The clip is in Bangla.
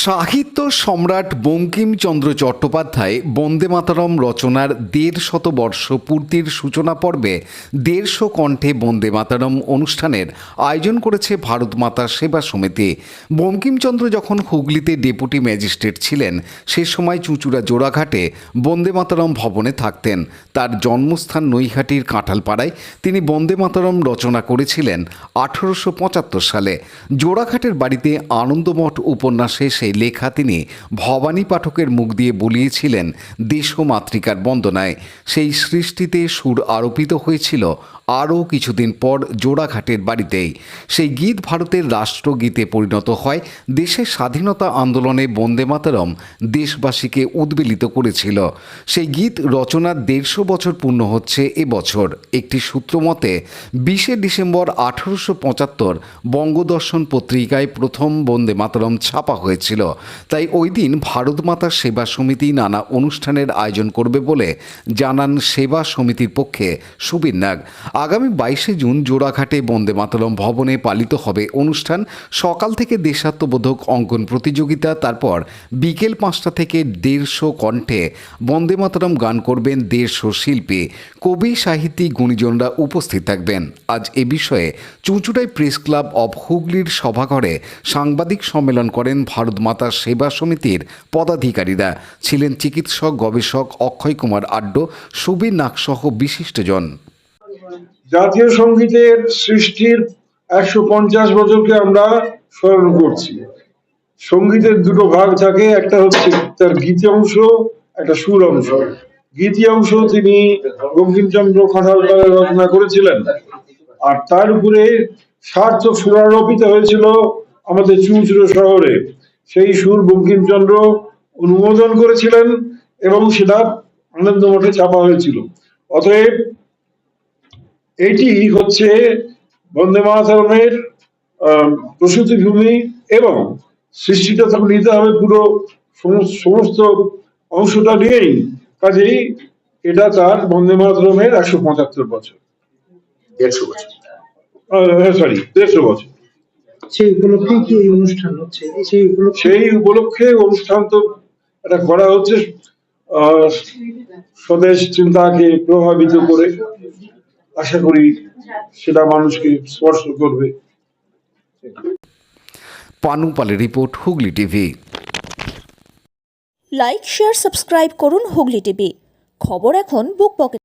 সাহিত্য সম্রাট বঙ্কিমচন্দ্র চট্টোপাধ্যায় বন্দে মাতরম রচনার ১৫০ বর্ষ পূর্তির সূচনা পর্বে ১৫০ কণ্ঠে বন্দে মাতরম অনুষ্ঠানের আয়োজন করেছে ভারত মাতা সেবা সমিতি। বঙ্কিমচন্দ্র যখন হুগলিতে ডেপুটি ম্যাজিস্ট্রেট ছিলেন সে সময় চুঁচুড়া জোড়াঘাটে বন্দে মাতরম ভবনে থাকতেন। তার জন্মস্থান নৈহাটির কাঁঠালপাড়ায়। তিনি বন্দে মাতরম রচনা করেছিলেন ১৮৭৫ সালে। জোড়াঘাটের বাড়িতে আনন্দমঠ উপন্যাসে সেই লেখা তিনি ভবানী পাঠকের মুখ দিয়ে বলিয়েছিলেন দেশমাতৃকার বন্দনায়। সেই সৃষ্টিতে সুর আরোপিত হয়েছিল আরও কিছুদিন পর জোড়াঘাটের বাড়িতেই। সেই গীত ভারতের রাষ্ট্রগীতে পরিণত হয়। দেশের স্বাধীনতা আন্দোলনে বন্দে মাতরম দেশবাসীকে উদ্বেলিত করেছিল। সেই গীত রচনার ১৫০ বছর পূর্ণ হচ্ছে এবছর। একটি সূত্র মতে ২০ ডিসেম্বর ১৮৭৫ বঙ্গদর্শন পত্রিকায় প্রথম বন্দে মাতরম ছাপা হয়েছিল। তাই ওই দিন ভারত মাতা সেবা সমিতি নানা অনুষ্ঠানের আয়োজন করবে বলে জানান সেবা সমিতির পক্ষে সুবীর নাগ। আগামী ২২ জুন জোড়াঘাটে বন্দে মাতরম ভবনে পালিত হবে অনুষ্ঠান। সকাল থেকে দেশাত্মবোধক অঙ্কন প্রতিযোগিতা, তারপর বিকেল ৫টা থেকে ১৫০ কণ্ঠে বন্দে মাতরম গান করবেন ১৫০ শিল্পী, কবি, সাহিত্যিক, গুণীজনরা উপস্থিত থাকবেন। আজ এ বিষয়ে চুঁচুড়ায় প্রেস ক্লাব অব হুগলির সভাঘরে সাংবাদিক সম্মেলন করেন ভারত মাতা সেবা সমিতির পদাধিকারীরা। ছিলেন চিকিৎসক গবেষক অক্ষয় কুমার আড্ড, সুবীর নাগসহ বিশিষ্টজন। জাতীয় সঙ্গীতের সৃষ্টির ১৫০ বছরকে আমরা স্মরণ করছি। সঙ্গীতের দুটো ভাগ থাকে, একটা হচ্ছে তার গীতি অংশ, একটা সুর অংশ। গীতি অংশ তিনি বঙ্কিমচন্দ্র কাঁঠালপাড়ায় রচনা করেছিলেন, আর তার উপরে সার্থক সুরারোপিত হয়েছিল আমাদের চুঁচুড়া শহরে। সেই সুর বঙ্কিমচন্দ্র অনুমোদন করেছিলেন এবং সেটা আনন্দমঠে ছাপা হয়েছিল। অতএব এটি হচ্ছে বন্দে মাতরমের প্রসূতি ভূমি এবং সৃষ্টিটা তখন নিতে হবে পুরো সমস্ত অংশটা নিয়েই। কাজেই এটা তার বন্দে মাতরমের ১৭৫ বছর, ১৫০ বছর, সরি ১৫০ বছর। সেই উপলক্ষে কি এই অনুষ্ঠান হচ্ছে? সেই উপলক্ষে অনুষ্ঠান তো এটা করা হচ্ছে স্বদেশ চিন্তাকে প্রভাবিত করে। আশা করি সেটা মানুষকে স্পর্শ করবে। পানু পালের report, Hooghly TV. Like, share, subscribe করুন হুগলি টিভি। খবর এখন বুক পকেট।